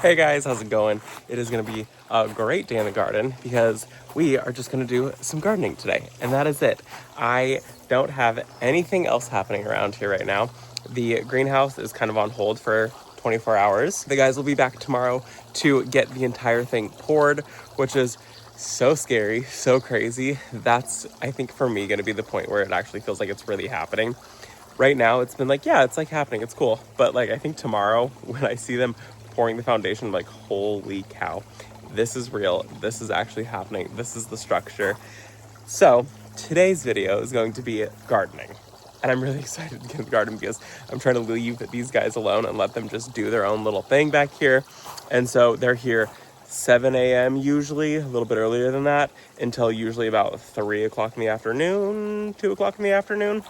Hey guys, how's it going? It is going to be a great day in the garden because we are just going to do some gardening today, and that is it. I don't have anything else happening around here right now. The greenhouse is kind of on hold for 24 hours. The guys will be back tomorrow to get the entire thing poured, which is so scary, so crazy. That's, I think, for me, going to be the point where it actually feels like it's really happening. Right now, it's been like, yeah, it's like happening, it's cool. But like, I think tomorrow when I see them pouring the foundation, I'm like, holy cow, this is real. This is actually happening. This is the structure. So today's video is going to be gardening. And I'm really excited to get in the garden because I'm trying to leave these guys alone and let them just do their own little thing back here. And so they're here 7 a.m. usually, a little bit earlier than that, until usually about 3 o'clock in the afternoon, 2 o'clock in the afternoon.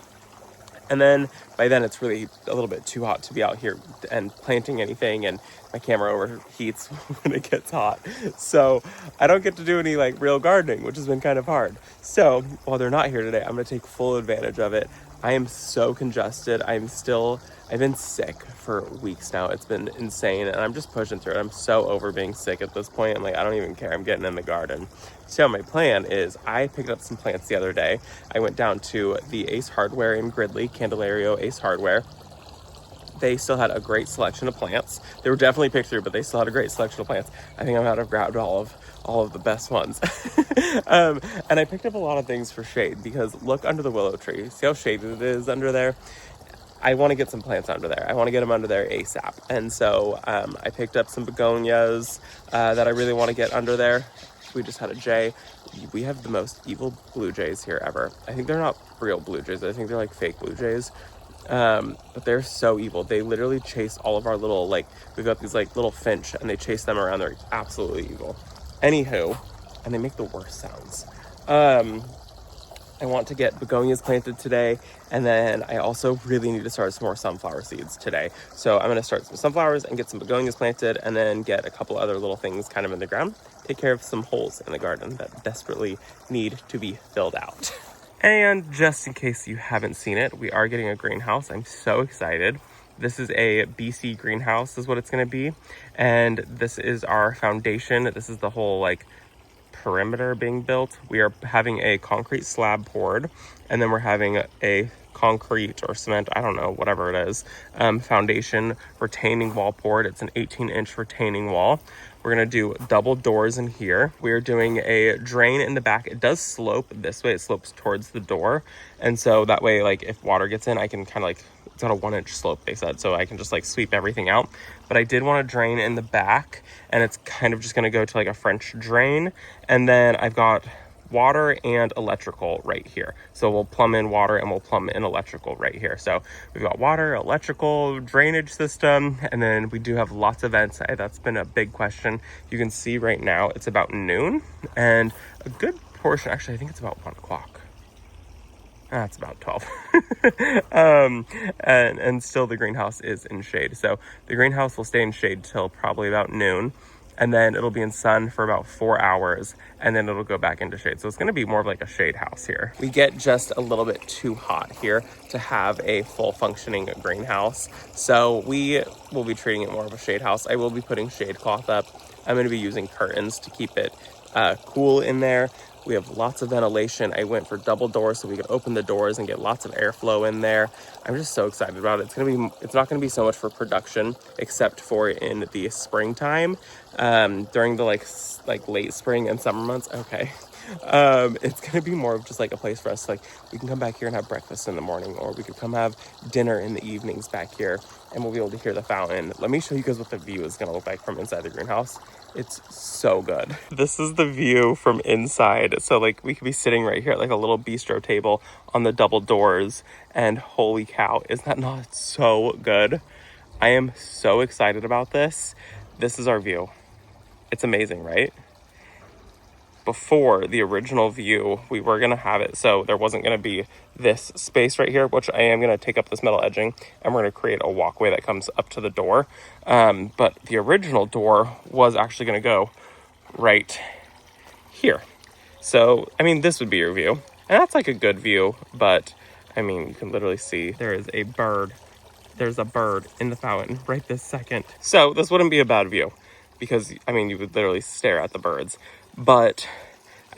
And then by then it's really a little bit too hot to be out here and planting anything, and my camera overheats when it gets hot. So I don't get to do any like real gardening, which has been kind of hard. So while they're not here today, I'm gonna take full advantage of it. I am so congested. I've been sick for weeks now. It's been insane, and I'm just pushing through it. I'm so over being sick at this point. I'm like, I don't even care. I'm getting in the garden. So my plan is I picked up some plants the other day. I went down to the Ace Hardware in Gridley, Candelario Ace Hardware. They still had a great selection of plants. They were definitely picked through, but they still had a great selection of plants. I think I might have grabbed all of the best ones. And I picked up a lot of things for shade because look under the willow tree. See how shaded it is under there? I want to get some plants under there. I want to get them under there ASAP. And so I picked up some begonias that I really want to get under there. We just had a jay. We have the most evil blue jays here ever. I think they're not real blue jays. I think they're like fake blue jays. But they're so evil. They literally chase all of our little, like, we've got these like little finch and they chase them around. They're absolutely evil. Anywho, and they make the worst sounds. I want to get begonias planted today, and then I also really need to start some more sunflower seeds today. So I'm going to start some sunflowers and get some begonias planted, and then get a couple other little things kind of in the ground. Take care of some holes in the garden that desperately need to be filled out. And just in case you haven't seen it, we are getting a greenhouse. I'm so excited. This is a BC greenhouse is what it's going to be. And this is our foundation. This is the whole like perimeter being built. We are having a concrete slab poured, and then we're having a concrete or cement, I don't know, whatever it is, foundation retaining wall poured. It's an 18-inch retaining wall. We're gonna do double doors in here. We're doing a drain in the back. It does slope this way. It slopes towards the door, and so that way, like, if water gets in, I can kind of like, it's on a 1-inch slope, they said, so I can just like sweep everything out. But I did want to drain in the back, and it's kind of just going to go to like a French drain. And then I've got water and electrical right here. So we'll plumb in water and we'll plumb in electrical right here. So we've got water, electrical, drainage system, and then we do have lots of vents. That's been a big question. You can see right now it's about noon, and a good portion, actually I think it's about 1 o'clock. That's about 12. And still the greenhouse is in shade. So the greenhouse will stay in shade till probably about noon, and then it'll be in sun for about 4 hours, and then it'll go back into shade. So it's gonna be more of like a shade house here. We get just a little bit too hot here to have a full functioning greenhouse. So we will be treating it more of a shade house. I will be putting shade cloth up. I'm gonna be using curtains to keep it cool in there. We have lots of ventilation. I went for double doors so we could open the doors and get lots of airflow in there. I'm just so excited about it. It's not gonna be so much for production, except for in the springtime, during the like late spring and summer months. Okay. It's gonna be more of just like a place for us, like we can come back here and have breakfast in the morning, or we could come have dinner in the evenings back here, and we'll be able to hear the fountain. Let me show you guys what the view is gonna look like from inside the greenhouse. It's so good. This is the view from inside. So like we could be sitting right here at like a little bistro table on the double doors, and holy cow, is that not so good? I am so excited about this. This is our view. It's amazing, right? Before the original view, we were gonna have it so there wasn't gonna be this space right here, which I am gonna take up this metal edging, and we're gonna create a walkway that comes up to the door. But the original door was actually gonna go right here. So, I mean, this would be your view, and that's like a good view, but I mean, you can literally see there is a bird. There's a bird in the fountain right this second. So this wouldn't be a bad view. because, I mean, you would literally stare at the birds. But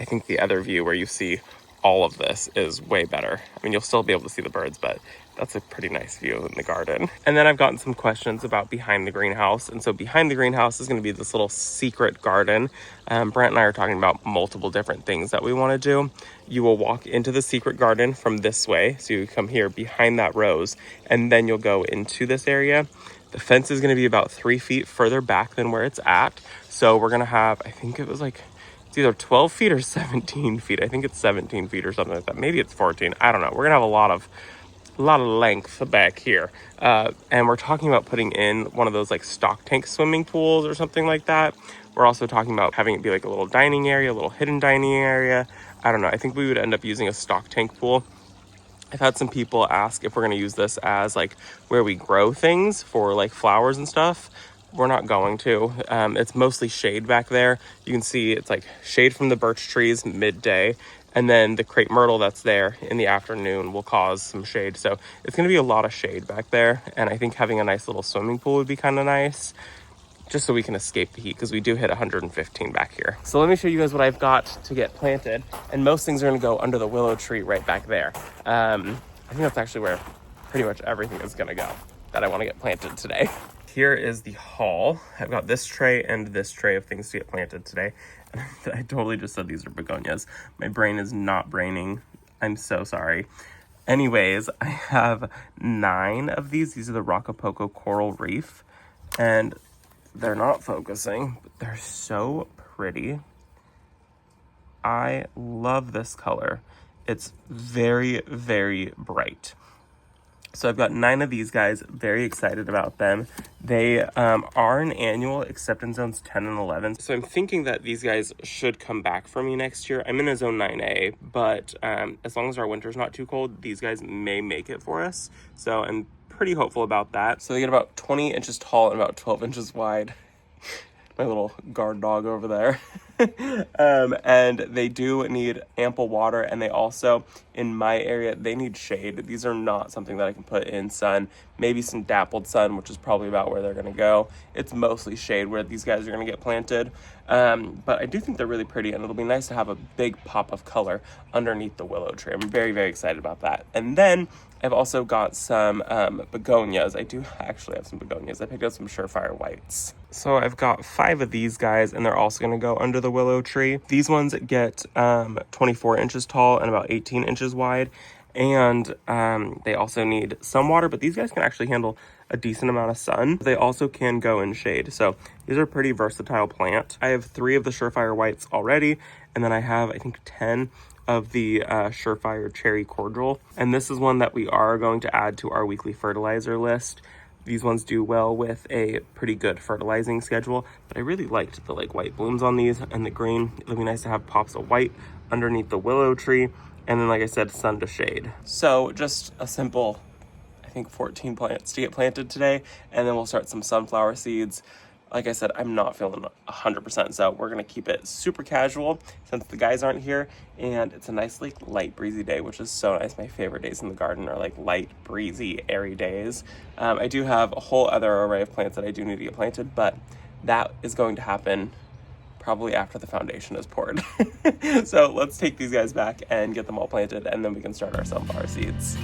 I think the other view where you see all of this is way better. I mean, you'll still be able to see the birds, but that's a pretty nice view in the garden. And then I've gotten some questions about behind the greenhouse. And so behind the greenhouse is going to be this little secret garden. Brent and I are talking about multiple different things that we want to do. You will walk into the secret garden from this way. So you come here behind that rose, and then you'll go into this area. The fence is going to be about 3 feet further back than where it's at. So we're going to have, I think it was like, it's either 12 feet or 17 feet. I think it's 17 feet or something like that. Maybe it's 14. I don't know. We're gonna have a lot of length back here. And we're talking about putting in one of those like stock tank swimming pools or something like that. We're also talking about having it be like a little dining area, a little hidden dining area. I don't know. I think we would end up using a stock tank pool. I've had some people ask if we're going to use this as like where we grow things for like flowers and stuff. We're not going to. It's mostly shade back there. You can see it's like shade from the birch trees midday, and then the crepe myrtle that's there in the afternoon will cause some shade. So it's going to be a lot of shade back there, and I think having a nice little swimming pool would be kind of nice, just so we can escape the heat, because we do hit 115 back here. So let me show you guys what I've got to get planted, and most things are going to go under the willow tree right back there. I think that's actually where pretty much everything is going to go that I want to get planted today. Here is the haul. I've got this tray and this tray of things to get planted today. I totally just said these are begonias. My brain is not braining. I'm so sorry. Anyways, I have 9 of these. These are the Rockapoco Coral Reef, and they're not focusing, but they're so pretty. I love this color. It's very, very bright. So I've got 9 of these guys, very excited about them. They are an annual, except in zones 10 and 11. So I'm thinking that these guys should come back for me next year. I'm in a zone 9A, but as long as our winter's not too cold, these guys may make it for us. So I'm pretty hopeful about that. So they get about 20 inches tall and about 12 inches wide. My little guard dog over there. And they do need ample water, and they also, in my area, they need shade. These are not something that I can put in sun. Maybe some dappled sun, which is probably about where they're going to go. It's mostly shade where these guys are going to get planted. But I do think they're really pretty, and it'll be nice to have a big pop of color underneath the willow tree. I'm very, very excited about that. And then I've also got some begonias. I do actually have some begonias. I picked up some Surefire whites. So I've got 5 of these guys, and they're also going to go under the willow tree. These ones get 24 inches tall and about 18 inches wide. And they also need some water, but these guys can actually handle a decent amount of sun. They also can go in shade. So these are a pretty versatile plant. I have 3 of the Surefire whites already, and then I have, I think, 10 of the Surefire cherry cordial. And this is one that we are going to add to our weekly fertilizer list. These ones do well with a pretty good fertilizing schedule, but I really liked the like white blooms on these and the green. It'll be nice to have pops of white underneath the willow tree. And then, like I said, sun to shade. So just a simple, I think 14 plants to get planted today. And then we'll start some sunflower seeds. Like I said, I'm not feeling 100%, so we're gonna keep it super casual since the guys aren't here, and it's a nice like light breezy day, which is so nice. My favorite days in the garden are like light, breezy, airy days. I do have a whole other array of plants that I do need to get planted, but that is going to happen probably after the foundation is poured. So let's take these guys back and get them all planted, and then we can start our sunflower seeds.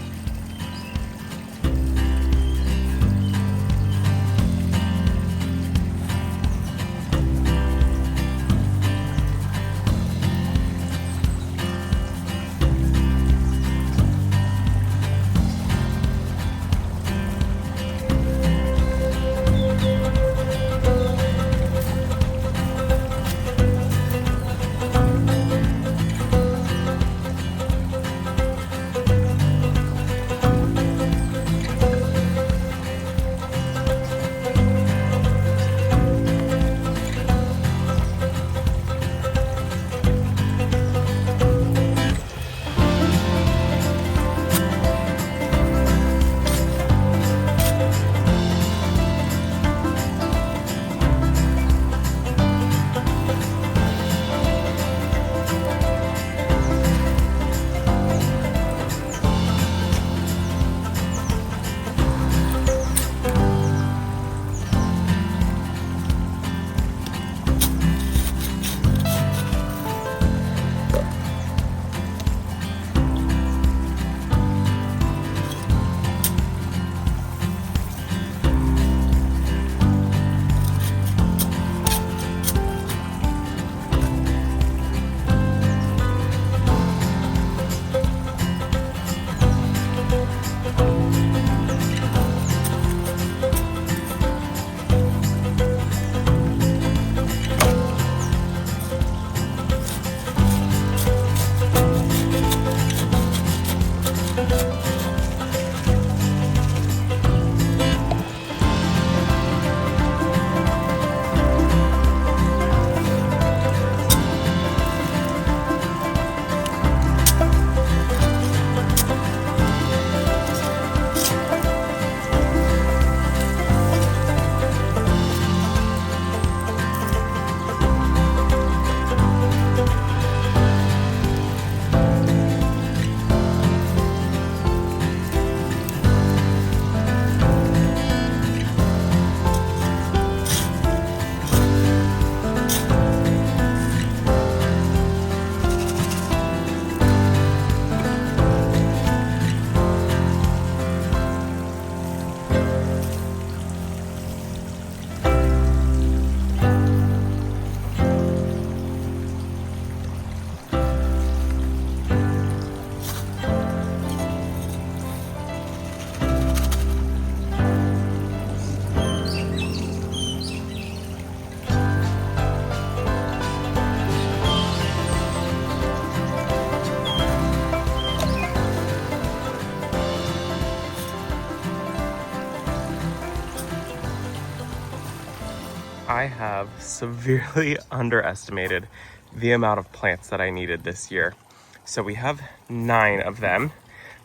I have severely underestimated the amount of plants that I needed this year. So we have 9 of them.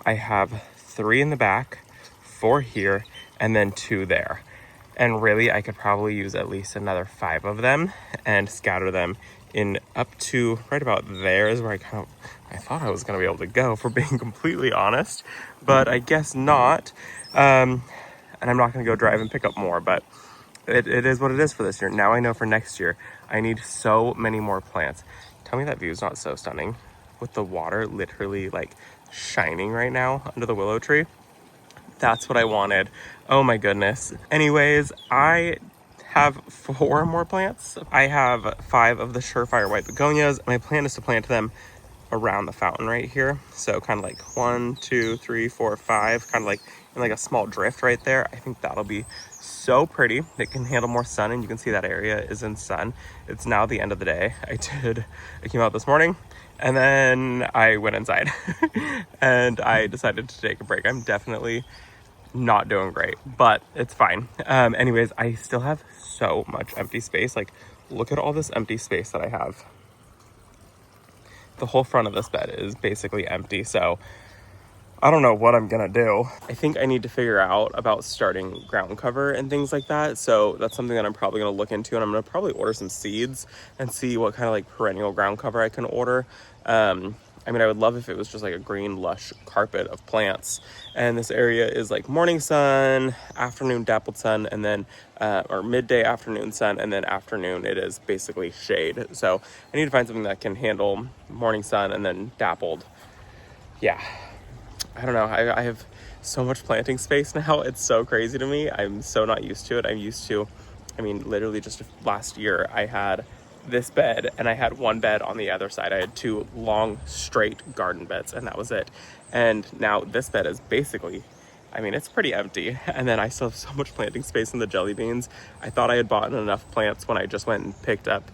I have 3 in the back, 4 here, and then 2 there. And really, I could probably use at least another 5 of them and scatter them in up to right about there is where I thought I was going to be able to go, for being completely honest, but I guess not. And I'm not going to go drive and pick up more, but it is what it is for this year. Now I know for next year, I need so many more plants. Tell me that view is not so stunning with the water literally like shining right now under the willow tree. That's what I wanted. Oh my goodness. Anyways, I have 4 more plants. I have 5 of the Surefire white begonias. My plan is to plant them around the fountain right here. So kind of like 1, 2, 3, 4, 5, kind of like in like a small drift right there. I think that'll be so pretty. It can handle more sun, and you can see that area is in sun. It's now the end of the day. I came out this morning and then I went inside and I decided to take a break. I'm definitely not doing great, but it's fine. Anyways, I still have so much empty space. Like, look at all this empty space that I have. The whole front of this bed is basically empty, so I don't know what I'm gonna do. I think I need to figure out about starting ground cover and things like that. So that's something that I'm probably gonna look into, and I'm gonna probably order some seeds and see what kind of like perennial ground cover I can order. I mean, I would love if it was just like a green, lush carpet of plants. And this area is like morning sun, afternoon dappled sun, and then, or midday afternoon sun, and then afternoon it is basically shade. So I need to find something that can handle morning sun and then dappled. Yeah, I don't know. I have so much planting space now. It's so crazy to me. I'm so not used to it. I'm used to, I mean, literally just last year I had this bed and I had 1 bed on the other side. I had 2 long straight garden beds and that was it. And now this bed is basically, I mean, it's pretty empty. And then I still have so much planting space in the jelly beans. I thought I had bought enough plants when I just went and picked up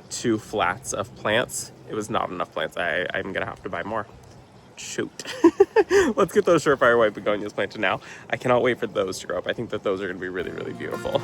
2 flats of plants. It was not enough plants. I'm gonna have to buy more. Shoot. Let's get those Surefire white begonias planted now. I cannot wait for those to grow up. I think that those are gonna be really, really beautiful.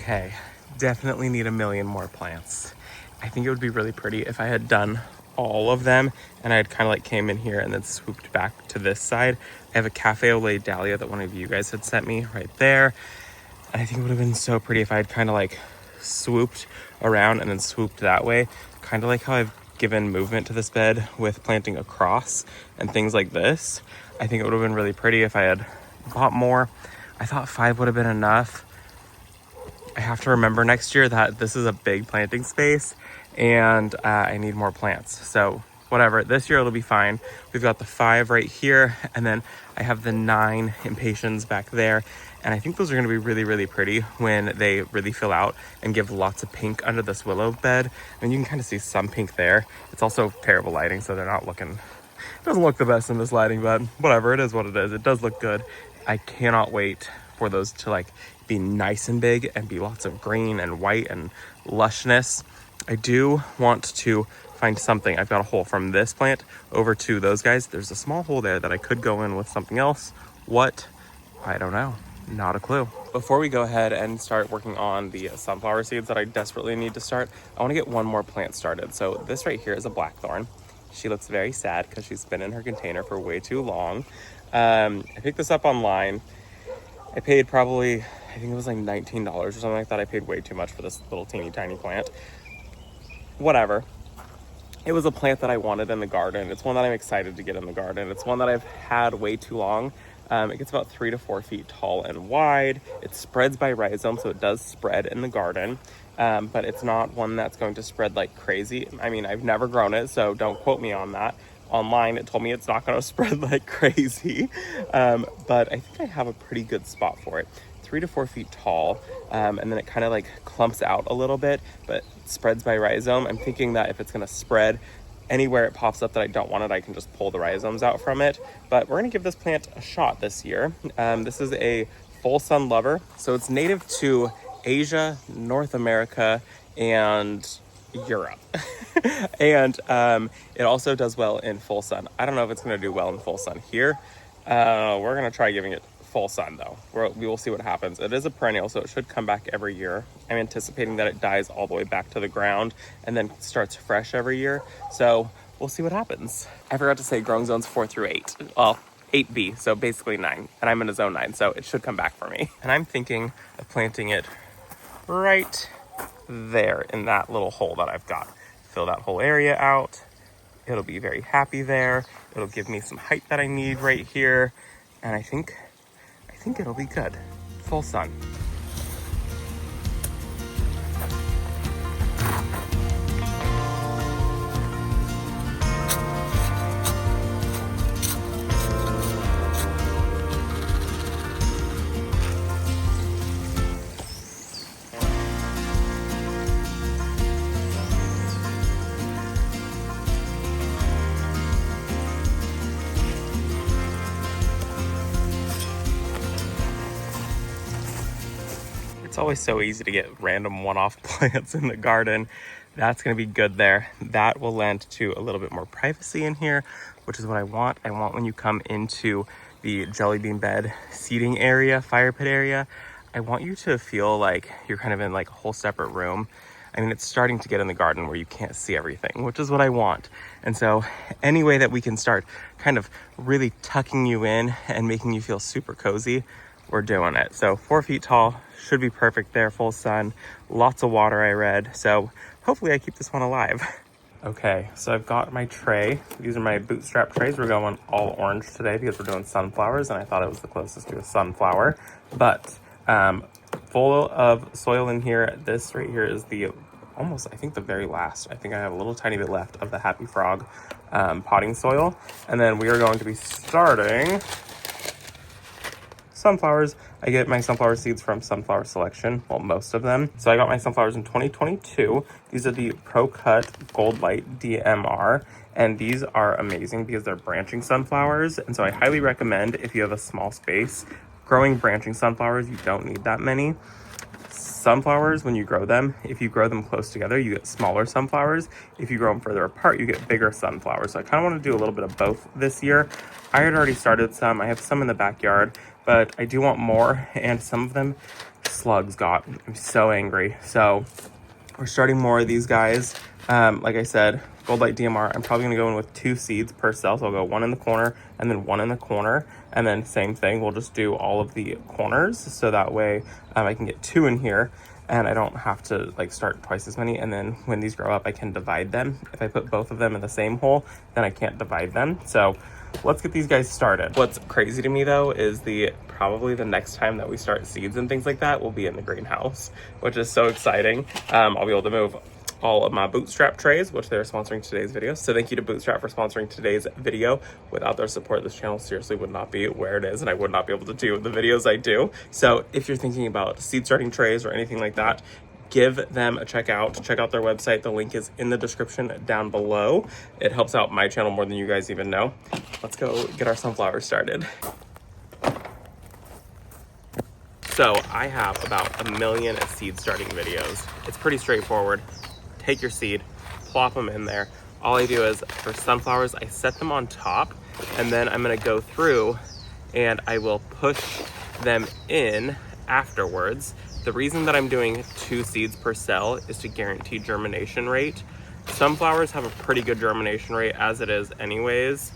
Okay, definitely need a million more plants. I think it would be really pretty if I had done all of them and I had kind of like came in here and then swooped back to this side. I have a cafe au lait dahlia that one of you guys had sent me right there. And I think it would have been so pretty if I had kind of like swooped around and then swooped that way. Kind of like how I've given movement to this bed with planting across and things like this. I think it would have been really pretty if I had bought more. I thought 5 would have been enough. I have to remember next year that this is a big planting space and I need more plants. So whatever, this year it'll be fine. We've got the 5 right here, and then I have the 9 impatiens back there. And I think those are gonna be really, really pretty when they really fill out and give lots of pink under this willow bed. And you can kind of see some pink there. It's also terrible lighting, so they're not looking, it doesn't look the best in this lighting, but whatever, it is what it is. It does look good. I cannot wait for those to like be nice and big and be lots of green and white and lushness. I do want to find something. I've got a hole from this plant over to those guys. There's a small hole there that I could go in with something else. What? I don't know. Not a clue. Before we go ahead and start working on the sunflower seeds that I desperately need to start, I want to get one more plant started. So this right here is a blackthorn. She looks very sad because she's been in her container for way too long. I picked this up online. I paid probably, I think it was like $19 or something like that. I paid way too much for this little teeny tiny plant. Whatever. It was a plant that I wanted in the garden. It's one that I'm excited to get in the garden. It's one that I've had way too long. It gets about 3 to 4 feet tall and wide. It spreads by rhizome, so it does spread in the garden. But it's not one that's going to spread like crazy. I mean, I've never grown it, so don't quote me on that. Online, it told me it's not going to spread like crazy. But I think I have a pretty good spot for it. 3 to 4 feet tall, and then it kind of like clumps out a little bit, but spreads by rhizome. I'm thinking that if it's going to spread anywhere it pops up that I don't want it, I can just pull the rhizomes out from it. But we're going to give this plant a shot this year. This is a full sun lover. So it's native to Asia, North America, and Europe. And it also does well in full sun. I don't know if it's going to do well in full sun here. We're going to try giving it full sun though. We will see what happens. It is a perennial, so it should come back every year. I'm anticipating that it dies all the way back to the ground and then starts fresh every year. So we'll see what happens. I forgot to say growing zones 4 through 8. Well, 8B, so basically 9. And I'm in a zone 9, so it should come back for me. And I'm thinking of planting it right there in that little hole that I've got. Fill that whole area out. It'll be very happy there. It'll give me some height that I need right here. And I think it'll be good. Full sun. It's always so easy to get random one-off plants in the garden. That's going to be good there. That will lend to a little bit more privacy in here, which is what I want. I want when you come into the jelly bean bed seating area, fire pit area, I want you to feel like you're kind of in like a whole separate room. I mean, it's starting to get in the garden where you can't see everything, which is what I want. And so any way that we can start kind of really tucking you in and making you feel super cozy, we're doing it. So 4 feet tall should be perfect there, full sun, lots of water I read. So hopefully I keep this one alive. Okay, so I've got my tray. These are my Bootstrap trays. We're going all orange today because we're doing sunflowers and I thought it was the closest to a sunflower. But full of soil in here. This right here is the almost, I think the very last. I think I have a little tiny bit left of the Happy Frog potting soil. And then we are going to be starting sunflowers. I get my sunflower seeds from Sunflower Selection, well, most of them. So I got my sunflowers in 2022. These are the Pro Cut Gold Light DMR, and these are amazing because they're branching sunflowers. And so I highly recommend, if you have a small space, growing branching sunflowers. You don't need that many. Sunflowers, when you grow them, if you grow them close together, you get smaller sunflowers. If you grow them further apart, you get bigger sunflowers. So I kind of want to do a little bit of both this year. I had already started some. I have some in the backyard, but I do want more, and some of them slugs got. I'm so angry. So we're starting more of these guys. Like I said, Gold Light DMR, I'm probably going to go in with 2 seeds per cell. So I'll go 1 in the corner and then 1 in the corner. And then same thing, we'll just do all of the corners. So that way I can get 2 in here and I don't have to like start twice as many. And then when these grow up, I can divide them. If I put both of them in the same hole, then I can't divide them. So let's get these guys started. What's crazy to me though is probably the next time that we start seeds and things like that will be in the greenhouse, which is so exciting. I'll be able to move all of my Bootstrap trays, which they're sponsoring today's video. So thank you to Bootstrap for sponsoring today's video. Without their support, this channel seriously would not be where it is, and I would not be able to do the videos I do. So if you're thinking about seed starting trays or anything like that, give them a check out. Check out their website. The link is in the description down below. It helps out my channel more than you guys even know. Let's go get our sunflowers started. So I have about 1 million seed starting videos. It's pretty straightforward. Take your seed, plop them in there. All I do is for sunflowers, I set them on top, and then I'm gonna go through and I will push them in afterwards. The reason that I'm doing 2 seeds per cell is to guarantee germination rate. Sunflowers have a pretty good germination rate as it is anyways.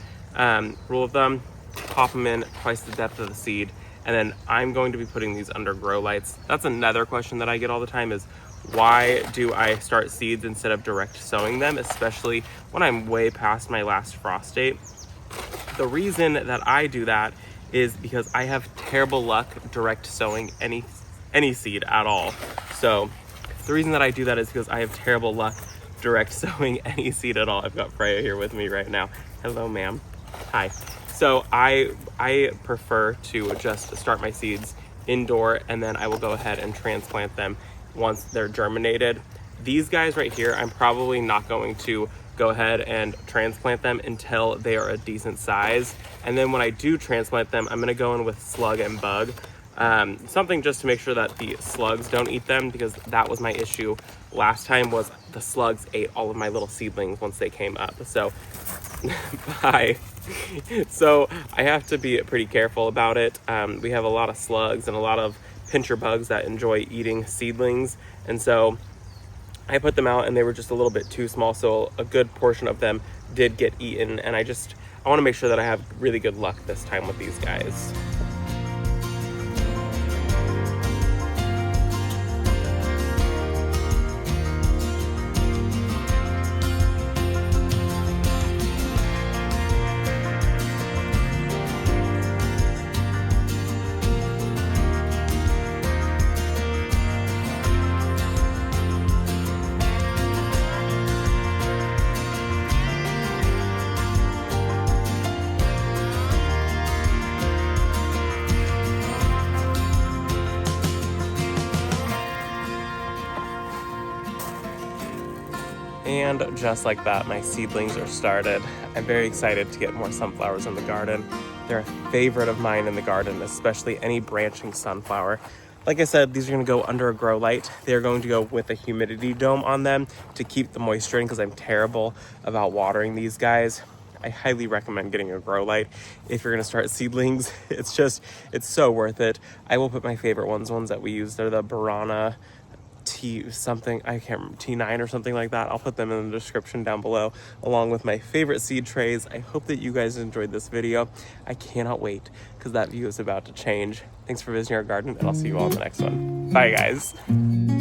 Rule of thumb, pop them in twice the depth of the seed, and then I'm going to be putting these under grow lights. That's another question that I get all the time is, why do I start seeds instead of direct sowing them, especially when I'm way past my last frost date? The reason that I do that is because I have terrible luck direct sowing any seed at all. So the reason that I do that is because I have terrible luck direct sowing any seed at all. I've got Freya here with me right now. Hello, ma'am. Hi. So I prefer to just start my seeds indoor, and then I will go ahead and transplant them once they're germinated. These guys right here, I'm probably not going to go ahead and transplant them until they are a decent size. And then when I do transplant them, I'm gonna go in with slug and bug. Something just to make sure that the slugs don't eat them, because that was my issue last time, was the slugs ate all of my little seedlings once they came up. So bye. So I have to be pretty careful about it. We have a lot of slugs and a lot of pincher bugs that enjoy eating seedlings, and so I put them out and they were just a little bit too small, so a good portion of them did get eaten, and I want to make sure that I have really good luck this time with these guys. And just like that, my seedlings are started. I'm very excited to get more sunflowers in the garden. They're a favorite of mine in the garden, especially any branching sunflower. Like I said, these are gonna go under a grow light. They're going to go with a humidity dome on them to keep the moisture in, because I'm terrible about watering these guys. I highly recommend getting a grow light if you're gonna start seedlings. It's so worth it. I will put my favorite ones that we use. They're the Burana T9 or something like that. I'll put them in the description down below, along with my favorite seed trays. I hope that you guys enjoyed this video. I cannot wait, because that view is about to change. Thanks for visiting our garden, and I'll see you all in the next one. Bye, guys.